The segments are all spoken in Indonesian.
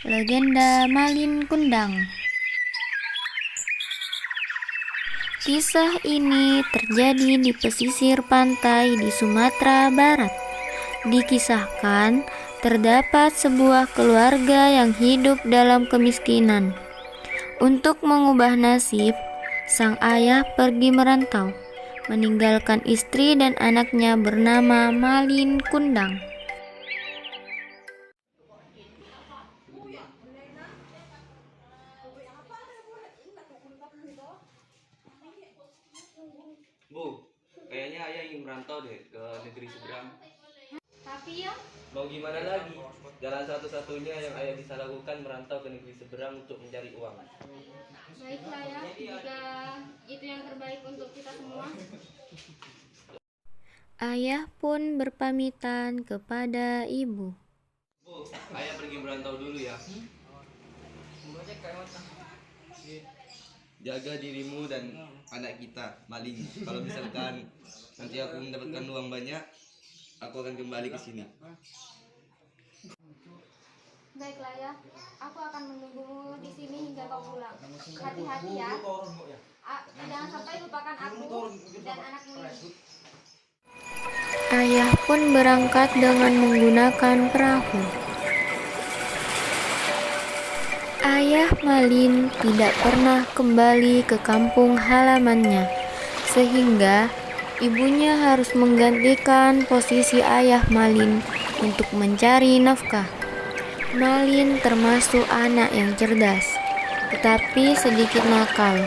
Legenda Malin Kundang. Kisah ini terjadi di pesisir pantai di Sumatera Barat. Dikisahkan, terdapat sebuah keluarga yang hidup dalam kemiskinan. Untuk mengubah nasib, sang ayah pergi merantau, meninggalkan istri dan anaknya bernama Malin Kundang. Bu, kayaknya ayah ingin merantau deh ke negeri seberang. Tapi ya, Mau gimana lagi? Jalan satu-satunya yang ayah bisa lakukan merantau ke negeri seberang untuk mencari uang. baiklah ya, jika itu yang terbaik untuk kita semua. Ayah pun berpamitan kepada ibu. Bu, ayah pergi merantau dulu ya. Jaga dirimu dan anak kita, Malin. Kalau misalkan nanti aku mendapatkan uang banyak, aku akan kembali ke sini. Baiklah ya, aku akan menunggumu di sini hingga kau pulang. Hati-hati ya. Jangan sampai lupakan aku dan anakmu ini. Ayah pun berangkat dengan menggunakan perahu. Ayah Malin tidak pernah kembali ke kampung halamannya, sehingga ibunya harus menggantikan posisi ayah Malin untuk mencari nafkah. Malin termasuk anak yang cerdas, tetapi sedikit nakal.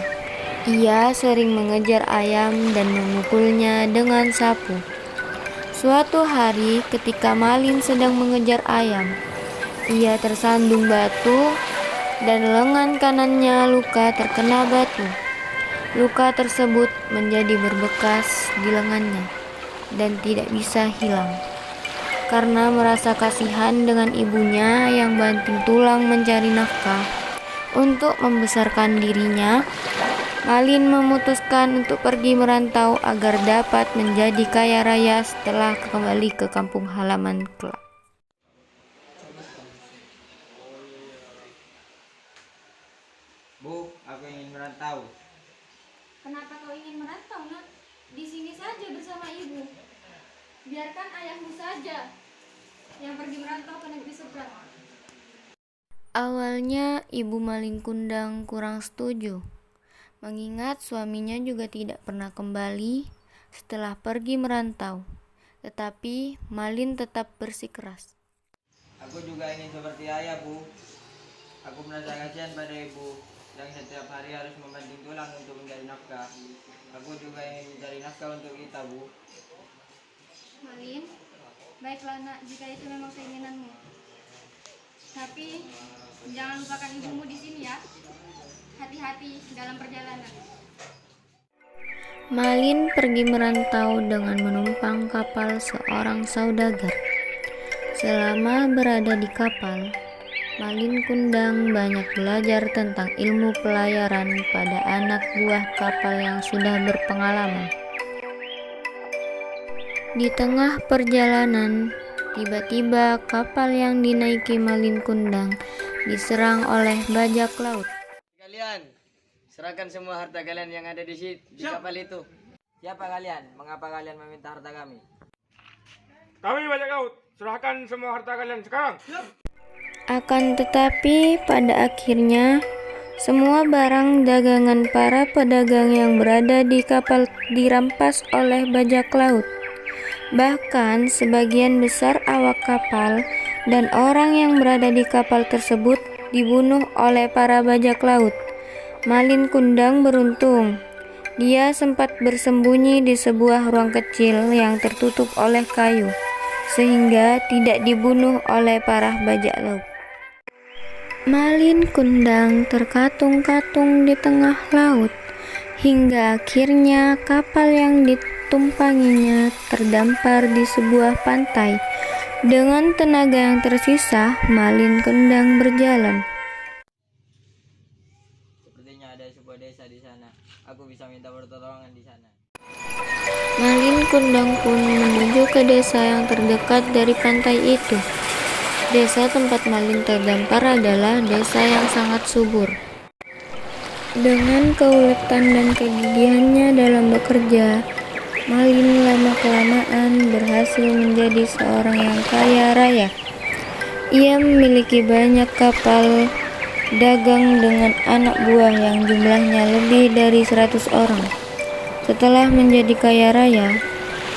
Ia sering mengejar ayam dan memukulnya dengan sapu. Suatu hari ketika Malin sedang mengejar ayam, ia tersandung batu dan lengan kanannya luka terkena batu. Luka tersebut menjadi berbekas di lengannya dan tidak bisa hilang. Karena merasa kasihan dengan ibunya yang banting tulang mencari nafkah untuk membesarkan dirinya, Malin memutuskan untuk pergi merantau agar dapat menjadi kaya raya setelah kembali ke kampung halaman kelak. Bu, aku ingin merantau. Kenapa kau ingin merantau, Nak? Di sini saja bersama ibu. Biarkan ayahmu saja yang pergi merantau ke negeri seberang. Awalnya ibu Malin Kundang kurang setuju, mengingat suaminya juga tidak pernah kembali setelah pergi merantau. Tetapi Malin tetap bersikeras. Aku juga ingin seperti ayah, Bu. Aku merasa kasihan pada ibu yang setiap hari harus membanting tulang untuk mencari nafkah. Aku juga ingin mencari nafkah untuk kita, Bu. Malin, baiklah Nak, jika itu memang keinginanmu. Tapi jangan lupakan ibumu di sini ya. Hati-hati dalam perjalanan. Malin pergi merantau dengan menumpang kapal seorang saudagar. Selama berada di kapal, Malin Kundang banyak belajar tentang ilmu pelayaran pada anak buah kapal yang sudah berpengalaman. Di tengah perjalanan, tiba-tiba kapal yang dinaiki Malin Kundang diserang oleh bajak laut. Kalian, serahkan semua harta kalian yang ada di kapal itu. Siapa kalian? Mengapa kalian meminta harta kami? Kami bajak laut, serahkan semua harta kalian sekarang. Akan tetapi pada akhirnya semua barang dagangan para pedagang yang berada di kapal dirampas oleh bajak laut. Bahkan sebagian besar awak kapal dan orang yang berada di kapal tersebut dibunuh oleh para bajak laut. Malin Kundang beruntung. Dia sempat bersembunyi di sebuah ruang kecil yang tertutup oleh kayu, sehingga tidak dibunuh oleh para bajak laut. Malin Kundang terkatung-katung di tengah laut, hingga akhirnya kapal yang ditumpanginya terdampar di sebuah pantai. Dengan tenaga yang tersisa, Malin Kundang berjalan. Sepertinya ada sebuah desa di sana. Aku bisa minta pertolongan di sana. Malin Kundang pun menuju ke desa yang terdekat dari pantai itu. Desa tempat Malin terdampar adalah desa yang sangat subur. Dengan keuletan dan kegigihannya dalam bekerja, Malin lama-kelamaan berhasil menjadi seorang yang kaya raya. Ia memiliki banyak kapal dagang dengan anak buah yang jumlahnya lebih dari 100 orang. Setelah menjadi kaya raya,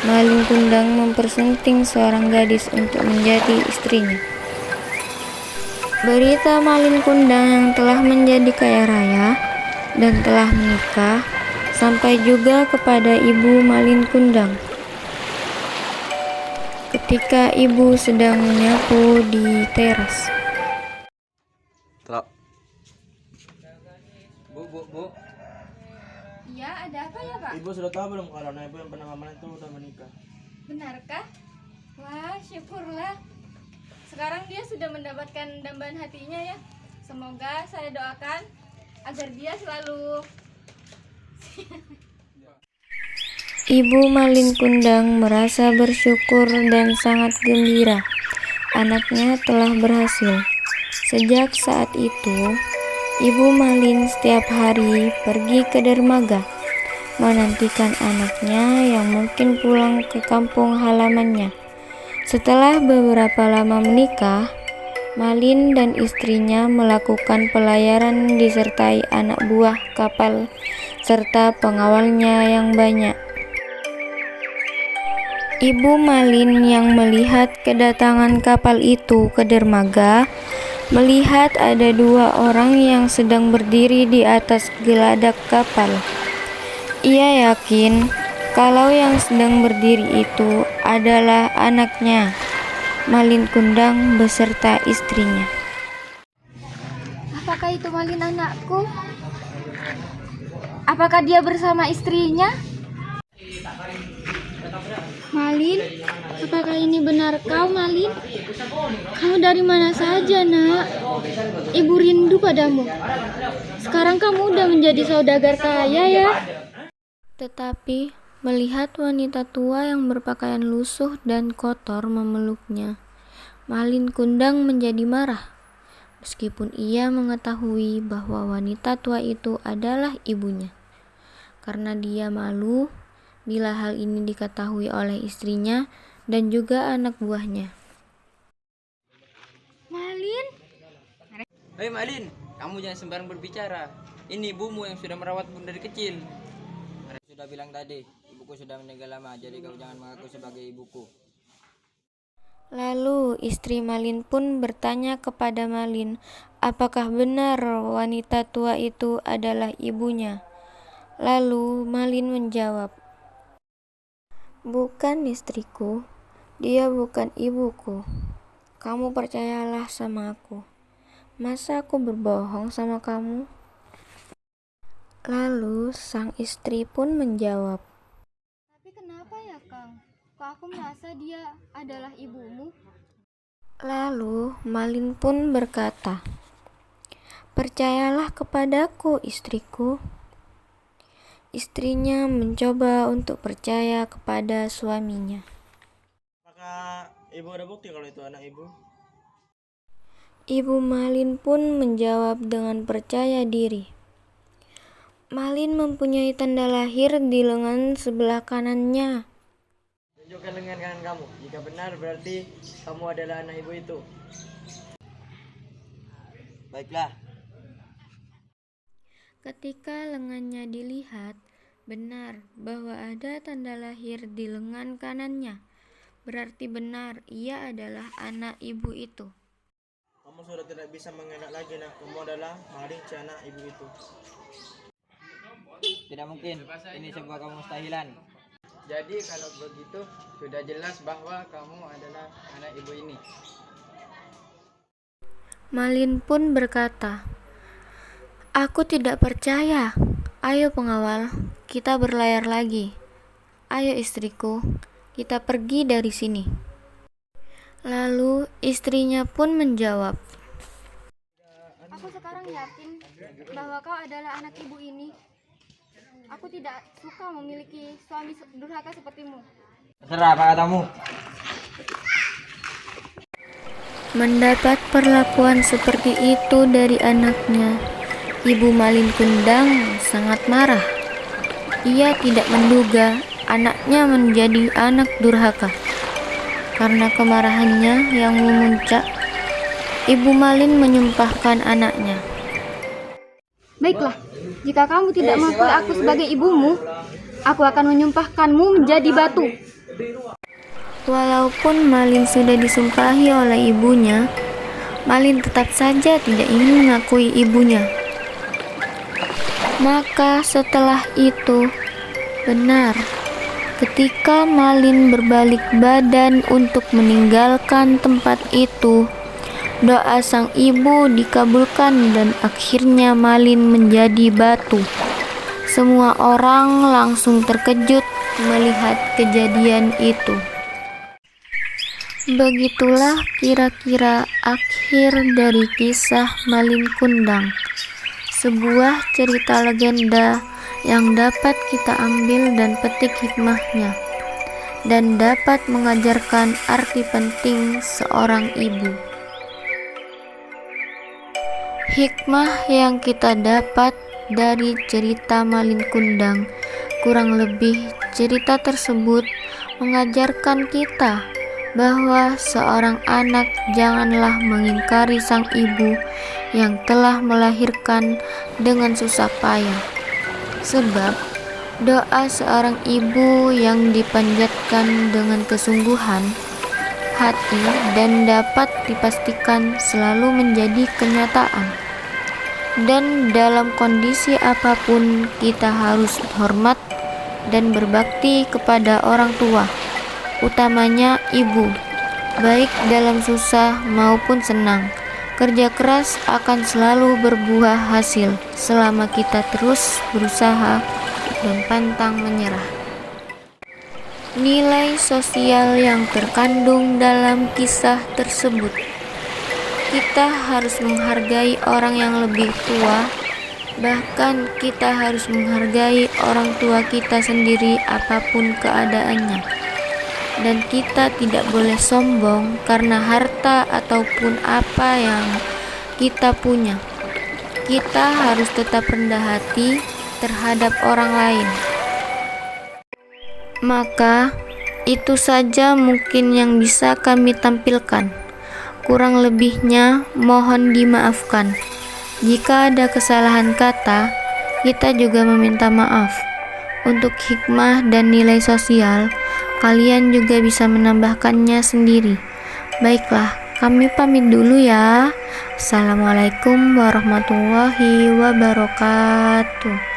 Malin Kundang mempersunting seorang gadis untuk menjadi istrinya. Berita Malin Kundang yang telah menjadi kaya raya dan telah menikah sampai juga kepada ibu Malin Kundang. Ketika ibu sedang menyapu di teras. Trok. Bu. Ya, ada apa ya, Pak? Ibu sudah tahu belum kalau anak ibu yang bernama Malin itu udah menikah? Benarkah? Wah, syukurlah. Sekarang dia sudah mendapatkan dambaan hatinya ya. Semoga saya doakan agar dia selalu. Ibu Malin Kundang merasa bersyukur dan sangat gembira. Anaknya telah berhasil. Sejak saat itu, Ibu Malin setiap hari pergi ke dermaga, menantikan anaknya yang mungkin pulang ke kampung halamannya. Setelah beberapa lama menikah, Malin dan istrinya melakukan pelayaran disertai anak buah kapal serta pengawalnya yang banyak. Ibu Malin yang melihat kedatangan kapal itu ke dermaga, melihat ada 2 orang yang sedang berdiri di atas geladak kapal. Ia yakin kalau yang sedang berdiri itu adalah anaknya, Malin Kundang beserta istrinya. Apakah itu Malin anakku? Apakah dia bersama istrinya? Malin, apakah ini benar kau, Malin? Kau dari mana saja, nak? Ibu rindu padamu. Sekarang kamu udah menjadi saudagar kaya ya. Tetapi melihat wanita tua yang berpakaian lusuh dan kotor memeluknya, Malin Kundang menjadi marah. Meskipun ia mengetahui bahwa wanita tua itu adalah ibunya. Karena dia malu bila hal ini diketahui oleh istrinya dan juga anak buahnya. Malin? Hei Malin, kamu jangan sembarang berbicara. Ini ibumu yang sudah merawatmu dari kecil. Sudah bilang tadi, ibuku sudah meninggal lama, jadi kau jangan mengaku sebagai ibuku. Lalu istri Malin pun bertanya kepada Malin, apakah benar wanita tua itu adalah ibunya? Lalu Malin menjawab, bukan istriku, dia bukan ibuku. Kamu percayalah sama aku. Masa aku berbohong sama kamu? Lalu sang istri pun menjawab, tapi kenapa ya Kang? Kok aku merasa dia adalah ibumu? Lalu Malin pun berkata, percayalah kepadaku istriku. Istrinya mencoba untuk percaya kepada suaminya. Apakah ibu ada bukti kalau itu anak ibu? Ibu Malin pun menjawab dengan percaya diri. Malin mempunyai tanda lahir di lengan sebelah kanannya. Tunjukkan lengan kanan kamu. Jika benar berarti kamu adalah anak ibu itu. Baiklah. Ketika lengannya dilihat, benar bahwa ada tanda lahir di lengan kanannya. Berarti benar ia adalah anak ibu itu. Kamu sudah tidak bisa mengelak lagi, nak. Kamu adalah Malin, si anak ibu itu. Tidak mungkin. Ini sebuah kemustahilan. Jadi kalau begitu sudah jelas bahwa kamu adalah anak ibu ini. Malin pun berkata, aku tidak percaya. Ayo pengawal, kita berlayar lagi. Ayo istriku, kita pergi dari sini. Lalu istrinya pun menjawab, aku sekarang yakin bahwa kau adalah anak ibu ini. Aku tidak suka memiliki suami durhaka sepertimu. Terserah apa katamu. Mendapat perlakuan seperti itu dari anaknya, Ibu Malin Kundang sangat marah. Ia tidak menduga anaknya menjadi anak durhaka. Karena kemarahannya yang memuncak, Ibu Malin menyumpahkan anaknya. Baiklah, jika kamu tidak mengakui aku sebagai ibumu, aku akan menyumpahkanmu menjadi batu. Walaupun Malin sudah disumpahi oleh ibunya, Malin tetap saja tidak ingin mengakui ibunya. Maka setelah itu, benar, ketika Malin berbalik badan untuk meninggalkan tempat itu, doa sang ibu dikabulkan dan akhirnya Malin menjadi batu. Semua orang langsung terkejut melihat kejadian itu. Begitulah kira-kira akhir dari kisah Malin Kundang. Sebuah cerita legenda yang dapat kita ambil dan petik hikmahnya, dan dapat mengajarkan arti penting seorang ibu. Hikmah yang kita dapat dari cerita Malin Kundang, kurang lebih cerita tersebut mengajarkan kita bahwa seorang anak janganlah mengingkari sang ibu yang telah melahirkan dengan susah payah. Sebab doa seorang ibu yang dipanjatkan dengan kesungguhan hati dan dapat dipastikan selalu menjadi kenyataan. Dan dalam kondisi apapun kita harus hormat dan berbakti kepada orang tua, utamanya ibu, baik dalam susah maupun senang. Kerja keras akan selalu berbuah hasil selama kita terus berusaha dan pantang menyerah. Nilai sosial yang terkandung dalam kisah tersebut: kita harus menghargai orang yang lebih tua, bahkan kita harus menghargai orang tua kita sendiri apapun keadaannya. Dan kita tidak boleh sombong karena harta ataupun apa yang kita punya. Kita harus tetap rendah hati terhadap orang lain. Maka itu saja mungkin yang bisa kami tampilkan. Kurang lebihnya mohon dimaafkan. Jika ada kesalahan kata, kita juga meminta maaf. Untuk hikmah dan nilai sosial, kalian juga bisa menambahkannya sendiri. Baiklah, kami pamit dulu ya. Assalamualaikum warahmatullahi wabarakatuh.